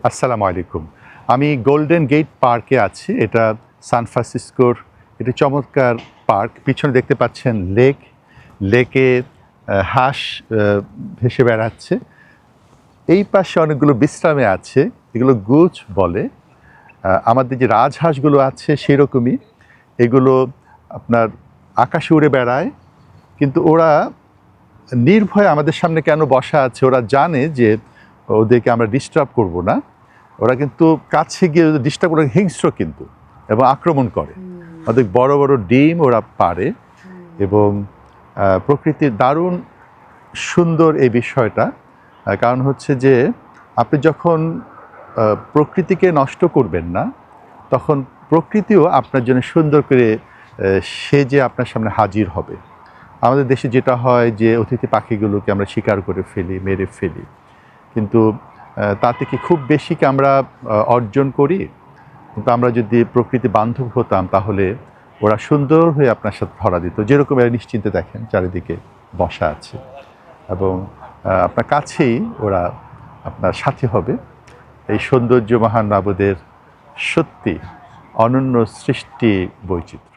আসসালামু আলাইকুম। আমি গোল্ডেন গেট পার্কে আছি। এটা সান ফ্রান্সিসকোর একটি চমৎকার পার্ক। পিছনে দেখতে পাচ্ছেন লেকে হাঁস ভেসে বেড়াচ্ছে। এই পাশে অনেকগুলো বিশ্রামে আছে, এগুলো গুজ বলে। আমাদের যে রাজহাঁসগুলো আছে সেরকমই। এগুলো আপনার আকাশে উড়ে বেড়ায়, কিন্তু ওরা নির্ভয়ে আমাদের সামনে কেন বসা আছে, ওরা জানে যে ওদেরকে আমরা ডিস্টার্ব করব না। ওরা কিন্তু কাছে গিয়ে ডিস্টার্ব করে, হিংস্র কিন্তু, এবং আক্রমণ করে। ওদের বড় বড় ডিম ওরা পারে, এবং প্রকৃতির দারুণ সুন্দর এই বিষয়টা। কারণ হচ্ছে যে আপনি যখন প্রকৃতিকে নষ্ট করবেন না, তখন প্রকৃতিও আপনার জন্য সুন্দর করে সেজে আপনার সামনে হাজির হবে। আমাদের দেশে যেটা হয় যে অতিথি পাখিগুলোকে আমরা শিকার করে ফেলি, মেরে ফেলি, কিন্তু তাতে কি খুব বেশি কি আমরা অর্জন করি? কিন্তু আমরা যদি প্রকৃতি বান্ধব হতাম, তাহলে ওরা সুন্দর হয়ে আপনার সাথে ধরা দিত। যেরকম এরা নিশ্চিন্তে দেখেন চারিদিকে বসা আছে, এবং আপনার কাছেই ওরা আপনার সাথী হবে। এই সৌন্দর্য মহান মাবুদের সত্যি অনন্য সৃষ্টি বৈচিত্র্য।